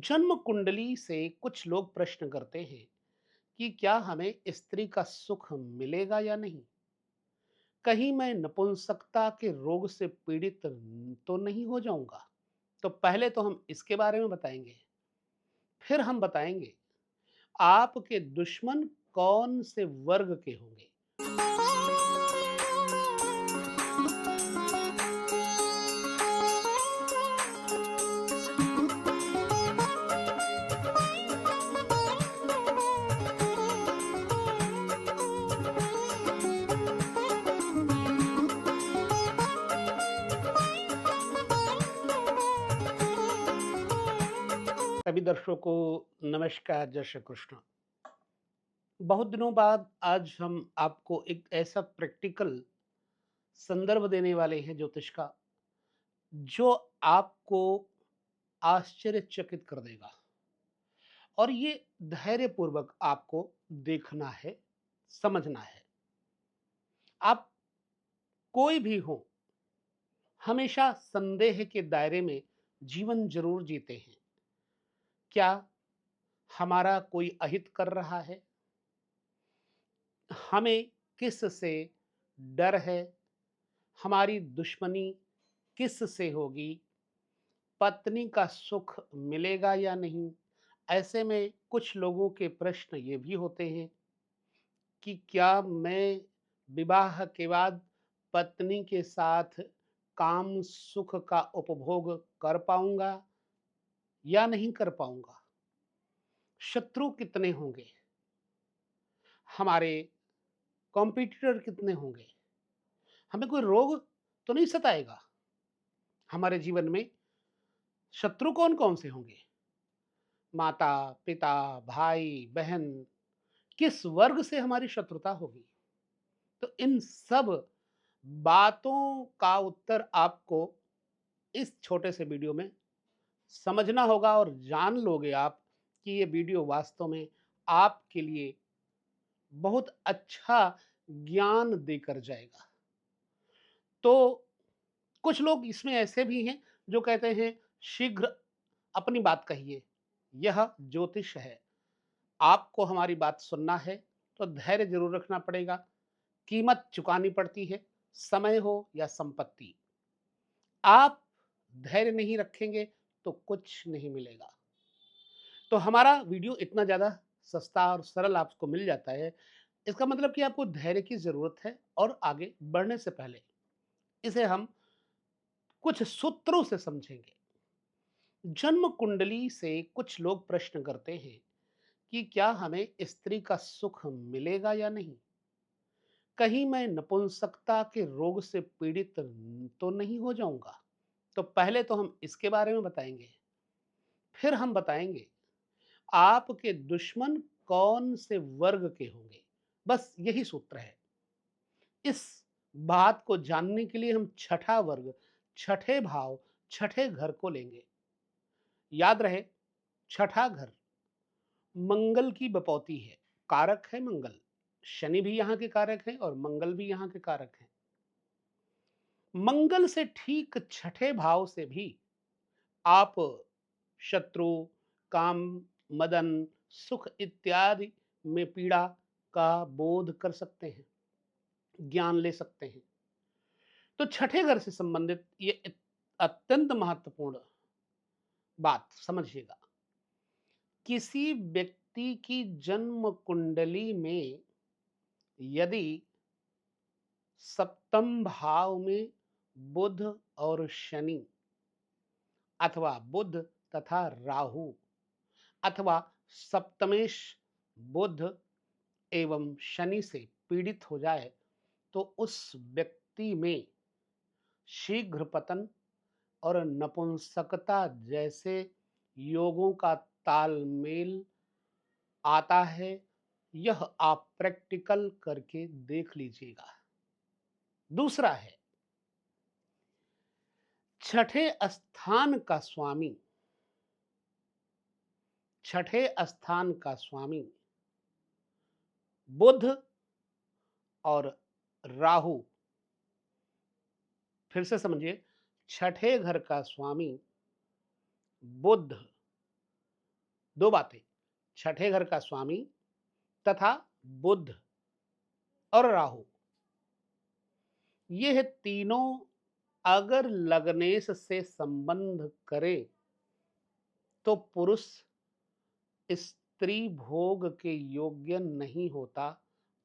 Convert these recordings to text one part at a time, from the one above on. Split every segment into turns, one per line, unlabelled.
जन्म कुंडली से कुछ लोग प्रश्न करते हैं कि क्या हमें स्त्री का सुख मिलेगा या नहीं। कहीं मैं नपुंसकता के रोग से पीड़ित तो नहीं हो जाऊंगा। तो पहले तो हम इसके बारे में बताएंगे, फिर हम बताएंगे आपके दुश्मन कौन से वर्ग के होंगे। सभी दर्शकों को नमस्कार, जय श्री कृष्ण। बहुत दिनों बाद आज हम आपको एक ऐसा प्रैक्टिकल संदर्भ देने वाले हैं ज्योतिष का, जो आपको आश्चर्यचकित कर देगा। और ये धैर्यपूर्वक आपको देखना है, समझना है। आप कोई भी हो, हमेशा संदेह के दायरे में जीवन जरूर जीते हैं। क्या हमारा कोई अहित कर रहा है? हमें किस से डर है? हमारी दुश्मनी किस से होगी? पत्नी का सुख मिलेगा या नहीं? ऐसे में कुछ लोगों के प्रश्न ये भी होते हैं कि क्या मैं विवाह के बाद पत्नी के साथ काम सुख का उपभोग कर पाऊंगा या नहीं कर पाऊंगा? शत्रु कितने होंगे? हमारे कॉम्पिटिटर कितने होंगे? हमें कोई रोग तो नहीं सताएगा? हमारे जीवन में शत्रु कौन कौन से होंगे? माता, पिता, भाई, बहन, किस वर्ग से हमारी शत्रुता होगी? तो इन सब बातों का उत्तर आपको इस छोटे से वीडियो में समझना होगा, और जान लोगे आप कि ये वीडियो वास्तव में आपके लिए बहुत अच्छा ज्ञान देकर जाएगा। तो कुछ लोग इसमें ऐसे भी हैं जो कहते हैं शीघ्र अपनी बात कहिए, यह ज्योतिष है। आपको हमारी बात सुनना है तो धैर्य जरूर रखना पड़ेगा। कीमत चुकानी पड़ती है, समय हो या संपत्ति। आप धैर्य नहीं रखेंगे तो कुछ नहीं मिलेगा। तो हमारा वीडियो इतना ज़्यादा सस्ता और सरल आपको मिल जाता है, इसका मतलब कि आपको धैर्य की ज़रूरत है। और आगे बढ़ने से पहले इसे हम कुछ सूत्रों से समझेंगे। जन्म कुंडली से कुछ लोग प्रश्न करते हैं कि क्या हमें स्त्री का सुख मिलेगा या नहीं। कहीं मैं नपुंसकता के रोग से पीड़ित तो नहीं हो जाऊंगा। तो पहले तो हम इसके बारे में बताएंगे, फिर हम बताएंगे आपके दुश्मन कौन से वर्ग के होंगे। बस यही सूत्र है। इस बात को जानने के लिए हम छठा वर्ग, छठे भाव, छठे घर को लेंगे। याद रहे, छठा घर मंगल की बपौती है, कारक है मंगल। शनि भी यहाँ के कारक हैं और मंगल भी यहाँ के कारक हैं। मंगल से ठीक छठे भाव से भी आप शत्रु, काम, मदन, सुख इत्यादि में पीड़ा का बोध कर सकते हैं, ज्ञान ले सकते हैं। तो छठे घर से संबंधित ये अत्यंत महत्वपूर्ण बात समझिएगा। किसी व्यक्ति की जन्म कुंडली में यदि सप्तम भाव में बुध और शनि, अथवा बुध तथा राहु, अथवा सप्तमेश बुध एवं शनि से पीड़ित हो जाए, तो उस व्यक्ति में शीघ्र पतन और नपुंसकता जैसे योगों का तालमेल आता है। यह आप प्रैक्टिकल करके देख लीजिएगा। दूसरा है, छठे स्थान का स्वामी, छठे स्थान का स्वामी बुध और राहु। फिर से समझिए, छठे घर का स्वामी बुध दो बातें, छठे घर का स्वामी तथा बुध और राहु, ये तीनों अगर लग्नेश से संबंध करे तो पुरुष स्त्री भोग के योग्य नहीं होता,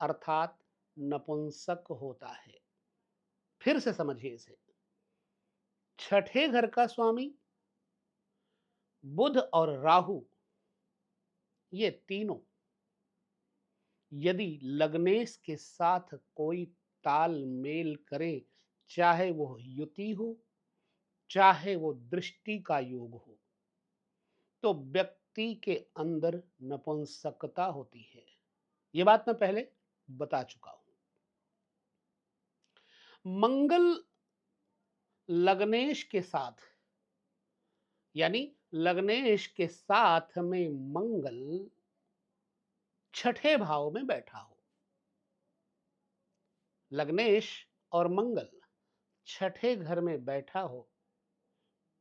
अर्थात नपुंसक होता है। फिर से समझिए इसे, छठे घर का स्वामी बुध और राहु, ये तीनों यदि लग्नेश के साथ कोई तालमेल करे, चाहे वो युति हो, चाहे वो दृष्टि का योग हो, तो व्यक्ति के अंदर नपुंसकता होती है। ये बात मैं पहले बता चुका हूं। मंगल लग्नेश के साथ, यानी लग्नेश के साथ में मंगल छठे भाव में बैठा हो, लग्नेश और मंगल छठे घर में बैठा हो,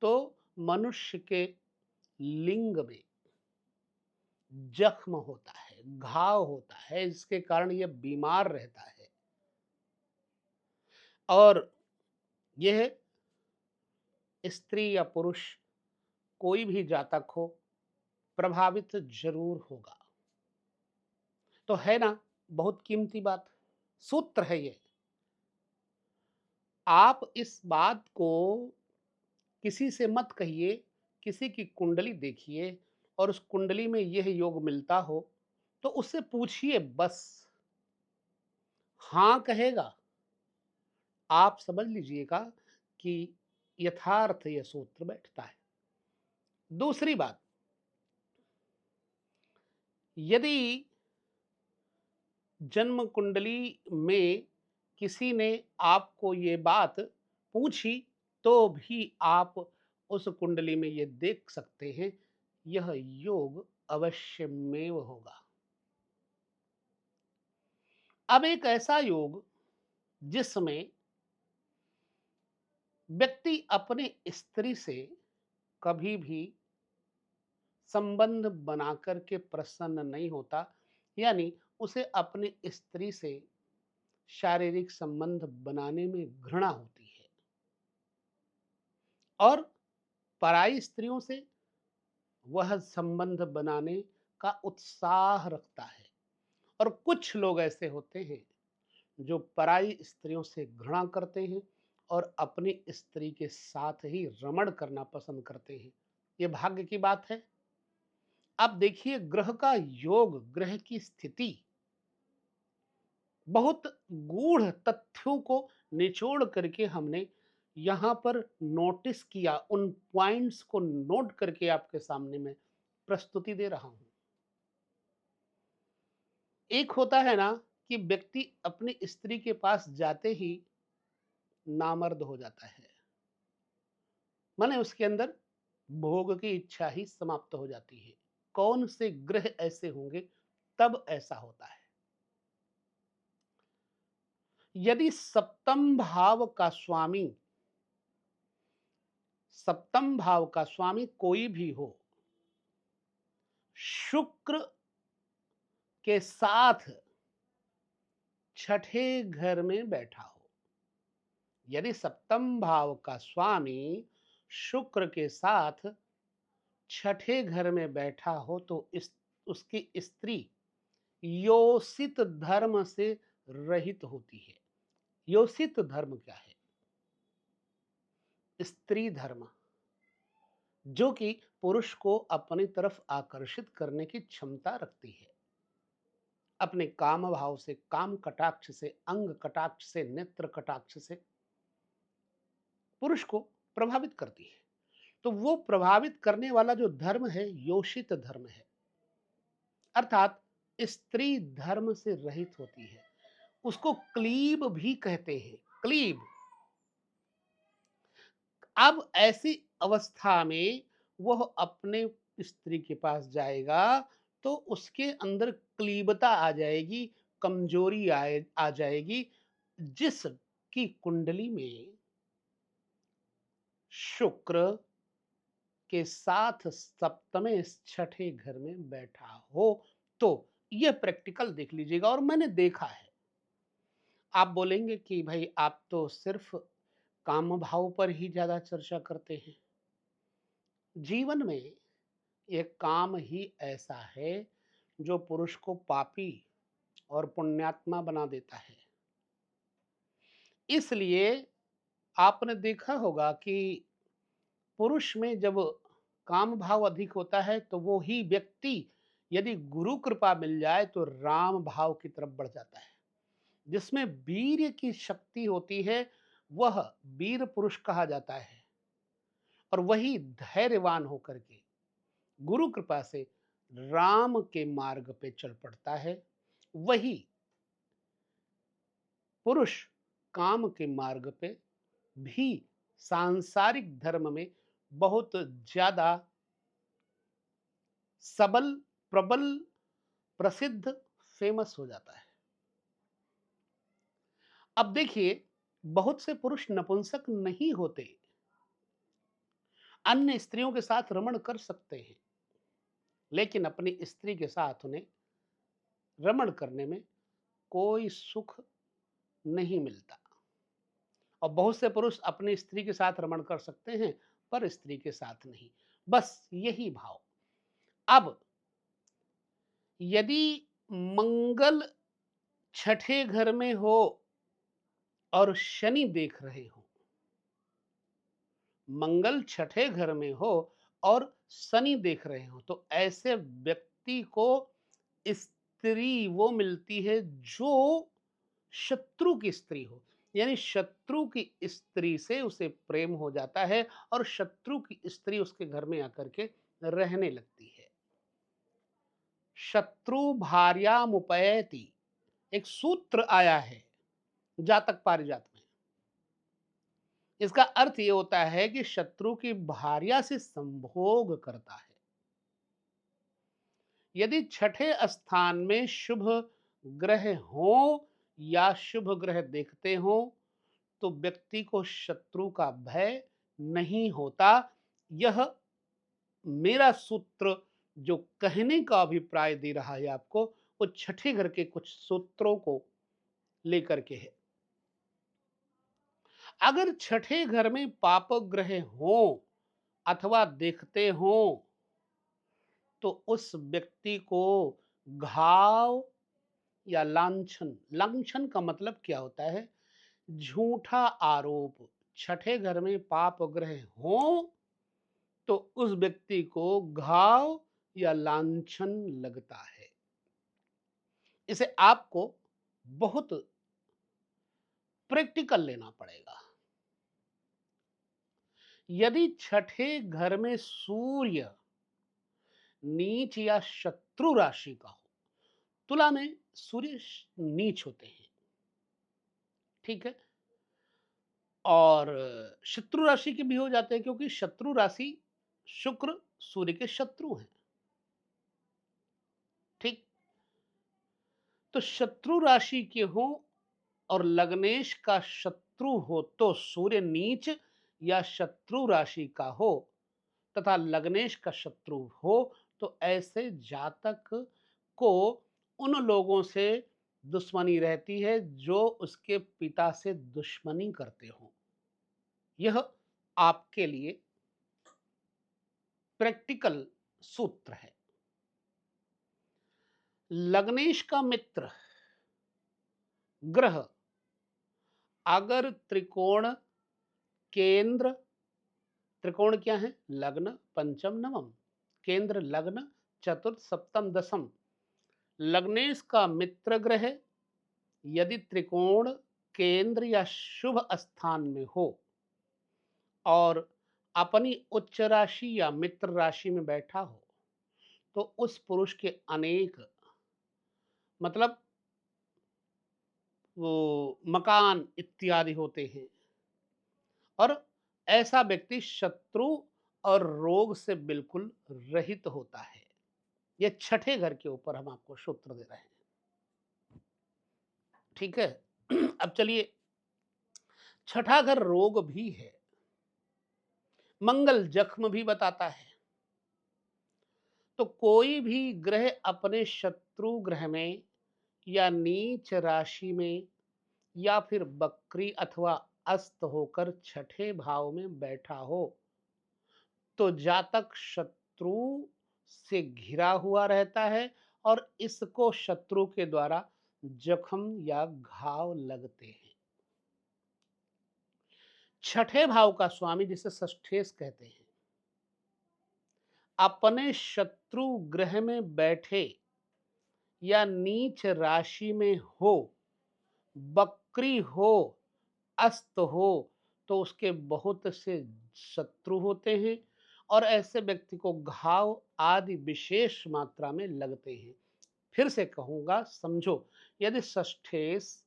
तो मनुष्य के लिंग में जख्म होता है, घाव होता है, इसके कारण यह बीमार रहता है। और यह स्त्री या पुरुष कोई भी जातक हो, प्रभावित जरूर होगा। तो है ना, बहुत कीमती बात, सूत्र है ये। आप इस बात को किसी से मत कहिए, किसी की कुंडली देखिए और उस कुंडली में यह योग मिलता हो तो उससे पूछिए बस। हाँ कहेगा, आप समझ लीजिएगा कि यथार्थ यह सूत्र बैठता है। दूसरी बात, यदि जन्म कुंडली में किसी ने आपको ये बात पूछी तो भी आप उस कुंडली में ये देख सकते हैं, यह योग अवश्यमेव होगा। अब एक ऐसा योग जिसमें व्यक्ति अपने स्त्री से कभी भी संबंध बनाकर के प्रसन्न नहीं होता, यानी उसे अपनी स्त्री से शारीरिक संबंध बनाने में घृणा होती है और पराई स्त्रियों से वह संबंध बनाने का उत्साह रखता है। और कुछ लोग ऐसे होते हैं जो पराई स्त्रियों से घृणा करते हैं और अपनी स्त्री के साथ ही रमण करना पसंद करते हैं। ये भाग्य की बात है। अब देखिए, ग्रह का योग, ग्रह की स्थिति बहुत गूढ़ तथ्यों को निचोड़ करके हमने यहाँ पर नोटिस किया, उन पॉइंट्स को नोट करके आपके सामने मैं प्रस्तुति दे रहा हूं। एक होता है ना कि व्यक्ति अपनी स्त्री के पास जाते ही नामर्द हो जाता है, माने उसके अंदर भोग की इच्छा ही समाप्त हो जाती है। कौन से ग्रह ऐसे होंगे तब ऐसा होता है? यदि सप्तम भाव का स्वामी कोई भी हो, शुक्र के साथ छठे घर में बैठा हो, यदि सप्तम भाव का स्वामी शुक्र के साथ छठे घर में बैठा हो तो इस उसकी स्त्री योषित धर्म से रहित होती है। योषित धर्म क्या है? स्त्री धर्म, जो कि पुरुष को अपनी तरफ आकर्षित करने की क्षमता रखती है। अपने काम भाव से, काम कटाक्ष से, अंग कटाक्ष से, नेत्र कटाक्ष से पुरुष को प्रभावित करती है। तो वो प्रभावित करने वाला जो धर्म है, योषित धर्म है, अर्थात स्त्री धर्म से रहित होती है। उसको क्लीब भी कहते हैं, क्लीब। अब ऐसी अवस्था में वह अपने स्त्री के पास जाएगा तो उसके अंदर क्लीबता आ जाएगी, कमजोरी आ जाएगी। जिसकी कुंडली में शुक्र के साथ सप्तमे छठे घर में बैठा हो, तो यह प्रैक्टिकल देख लीजिएगा। और मैंने देखा है, आप बोलेंगे कि भाई आप तो सिर्फ काम भाव पर ही ज्यादा चर्चा करते हैं। जीवन में एक काम ही ऐसा है जो पुरुष को पापी और पुण्यात्मा बना देता है। इसलिए आपने देखा होगा कि पुरुष में जब काम भाव अधिक होता है तो वो ही व्यक्ति, यदि गुरु कृपा मिल जाए तो राम भाव की तरफ बढ़ जाता है। जिसमें वीर्य की शक्ति होती है वह वीर पुरुष कहा जाता है, और वही धैर्यवान होकर के गुरु कृपा से राम के मार्ग पे चल पड़ता है। वही पुरुष काम के मार्ग पे भी सांसारिक धर्म में बहुत ज्यादा सबल, प्रबल, प्रसिद्ध, फेमस हो जाता है। अब देखिए, बहुत से पुरुष नपुंसक नहीं होते, अन्य स्त्रियों के साथ रमण कर सकते हैं, लेकिन अपनी स्त्री के साथ उन्हें रमण करने में कोई सुख नहीं मिलता। और बहुत से पुरुष अपनी स्त्री के साथ रमण कर सकते हैं, पर स्त्री के साथ नहीं। बस यही भाव। अब यदि मंगल छठे घर में हो और शनि देख रहे हो, मंगल छठे घर में हो और शनि देख रहे हो, तो ऐसे व्यक्ति को स्त्री वो मिलती है जो शत्रु की स्त्री हो। यानी शत्रु की स्त्री से उसे प्रेम हो जाता है और शत्रु की स्त्री उसके घर में आकर के रहने लगती है। शत्रु भार्यामुपैति एक सूत्र आया है जातक पारिजात में। इसका अर्थ ये होता है कि शत्रु की भार्या से संभोग करता है। यदि छठे स्थान में शुभ ग्रह हो या शुभ ग्रह देखते हो तो व्यक्ति को शत्रु का भय नहीं होता। यह मेरा सूत्र जो कहने का अभिप्राय दे रहा है आपको, वो छठे घर के कुछ सूत्रों को लेकर के है। अगर छठे घर में पाप ग्रह हो अथवा देखते हो तो उस व्यक्ति को घाव या लांछन, लांछन का मतलब क्या होता है? झूठा आरोप। छठे घर में पाप ग्रह हो तो उस व्यक्ति को घाव या लांछन लगता है। इसे आपको बहुत प्रैक्टिकल लेना पड़ेगा। यदि छठे घर में सूर्य नीच या शत्रु राशि का हो, तुला में सूर्य नीच होते हैं, ठीक है, और शत्रु राशि के भी हो जाते हैं, क्योंकि शत्रु राशि शुक्र सूर्य के शत्रु हैं, ठीक। तो शत्रु राशि के हो और लग्नेश का शत्रु हो तो सूर्य नीच या शत्रु राशि का हो तथा लग्नेश का शत्रु हो तो ऐसे जातक को उन लोगों से दुश्मनी रहती है जो उसके पिता से दुश्मनी करते हो। यह आपके लिए प्रैक्टिकल सूत्र है। लग्नेश का मित्र ग्रह अगर त्रिकोण केंद्र, त्रिकोण क्या है? लग्न पंचम नवम, केंद्र लग्न चतुर्थ सप्तम दसम, लग्नेश का मित्र ग्रह यदि त्रिकोण केंद्र या शुभ स्थान में हो और अपनी उच्च राशि या मित्र राशि में बैठा हो तो उस पुरुष के अनेक, मतलब वो मकान इत्यादि होते हैं, और ऐसा व्यक्ति शत्रु और रोग से बिल्कुल रहित होता है। ये छठे घर के ऊपर हम आपको सूत्र दे रहे हैं, ठीक है। अब चलिए, छठा घर रोग भी है, मंगल जख्म भी बताता है। तो कोई भी ग्रह अपने शत्रु ग्रह में या नीच राशि में या फिर बकरी अथवा अस्त होकर छठे भाव में बैठा हो तो जातक शत्रु से घिरा हुआ रहता है और इसको शत्रु के द्वारा जख्म या घाव लगते हैं। छठे भाव का स्वामी जिसे षष्ठेश कहते हैं, अपने शत्रु ग्रह में बैठे या नीच राशि में हो, बकरी हो, अस्त हो, तो उसके बहुत से शत्रु होते हैं और ऐसे व्यक्ति को घाव आदि विशेष मात्रा में लगते हैं। फिर से कहूंगा, समझो, यदि षष्ठेश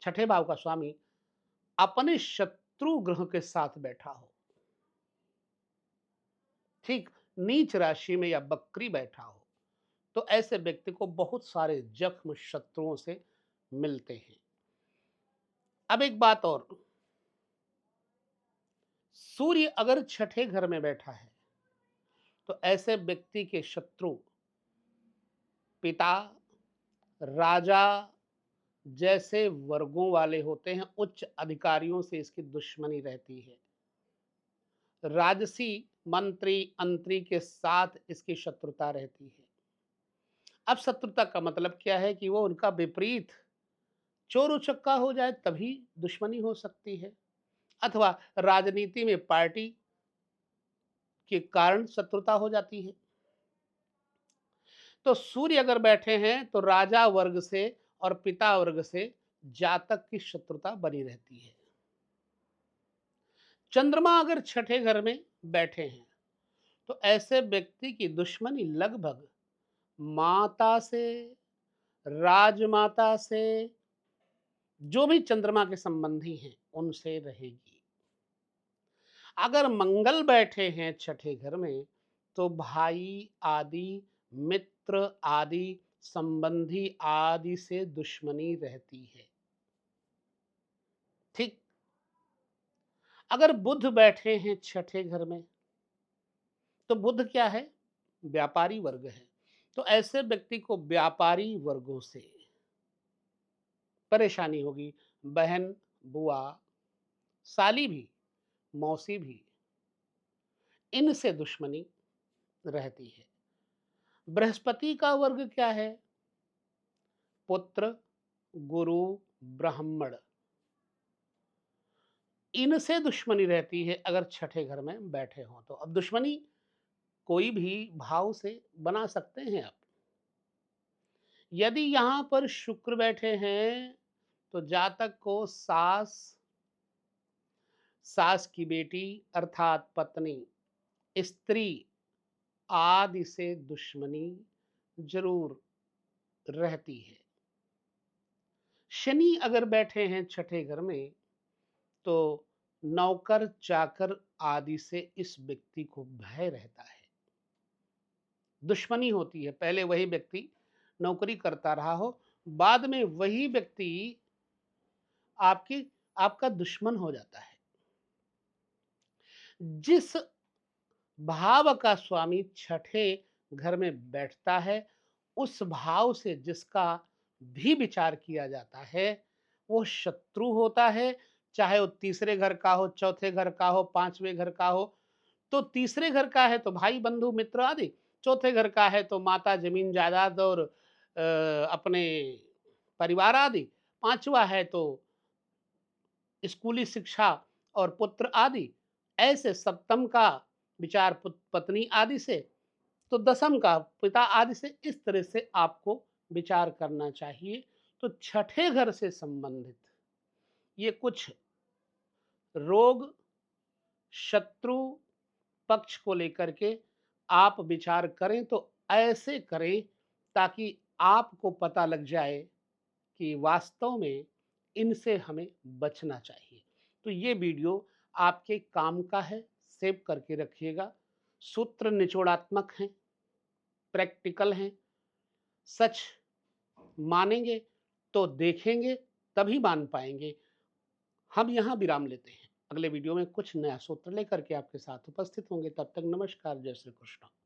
छठे भाव का स्वामी अपने शत्रु ग्रह के साथ बैठा हो, ठीक नीच राशि में या बकरी बैठा हो, तो ऐसे व्यक्ति को बहुत सारे जख्म शत्रुओं से मिलते हैं। अब एक बात और, सूर्य अगर छठे घर में बैठा है तो ऐसे व्यक्ति के शत्रु पिता, राजा जैसे वर्गों वाले होते हैं। उच्च अधिकारियों से इसकी दुश्मनी रहती है। राजसी मंत्री अंतरी के साथ इसकी शत्रुता रहती है। अब शत्रुता का मतलब क्या है कि वो उनका विपरीत चोर उचक्का हो जाए तभी दुश्मनी हो सकती है, अथवा राजनीति में पार्टी के कारण शत्रुता हो जाती है। तो सूर्य अगर बैठे हैं तो राजा वर्ग से और पिता वर्ग से जातक की शत्रुता बनी रहती है। चंद्रमा अगर छठे घर में बैठे हैं तो ऐसे व्यक्ति की दुश्मनी लगभग माता से, राजमाता से, जो भी चंद्रमा के संबंधी हैं उनसे रहेगी। अगर मंगल बैठे हैं छठे घर में तो भाई आदि, मित्र आदि, संबंधी आदि से दुश्मनी रहती है। ठीक, अगर बुध बैठे हैं छठे घर में तो बुध क्या है? व्यापारी वर्ग है। तो ऐसे व्यक्ति को व्यापारी वर्गों से परेशानी होगी। बहन, बुआ, साली भी, मौसी भी, इनसे दुश्मनी रहती है। बृहस्पति का वर्ग क्या है? पुत्र, गुरु, ब्राह्मण, इनसे दुश्मनी रहती है अगर छठे घर में बैठे हों तो। अब दुश्मनी कोई भी भाव से बना सकते हैं आप। यदि यहां पर शुक्र बैठे हैं तो जातक को सास, सास की बेटी अर्थात पत्नी, स्त्री आदि से दुश्मनी जरूर रहती है। शनि अगर बैठे हैं छठे घर में तो नौकर चाकर आदि से इस व्यक्ति को भय रहता है, दुश्मनी होती है। पहले वही व्यक्ति नौकरी करता रहा हो, बाद में वही व्यक्ति आपकी आपका दुश्मन हो जाता है। जिस भाव का स्वामी छठे घर में बैठता है उस भाव से जिसका भी विचार किया जाता है वो शत्रु होता है। चाहे वो तीसरे घर का हो, चौथे घर का हो, पांचवें घर का हो। तो तीसरे घर का है तो भाई, बंधु, मित्र आदि। चौथे घर का है तो माता, जमीन जायदाद और अपने परिवार आदि। पांचवा है तो स्कूली शिक्षा और पुत्र आदि। ऐसे सप्तम का विचार पत्नी आदि से, तो दसम का पिता आदि से। इस तरह से आपको विचार करना चाहिए। तो छठे घर से संबंधित ये कुछ रोग, शत्रु पक्ष को लेकर के आप विचार करें तो ऐसे करें ताकि आपको पता लग जाए कि वास्तव में इनसे हमें बचना चाहिए। तो ये वीडियो आपके काम का है, सेव करके रखिएगा। सूत्र निचोड़ात्मक हैं, प्रैक्टिकल हैं। सच मानेंगे तो देखेंगे तभी मान पाएंगे। हम यहाँ विराम लेते हैं। अगले वीडियो में कुछ नया सूत्र लेकर के आपके साथ उपस्थित होंगे। तब तक नमस्कार, जय श्री कृष्ण।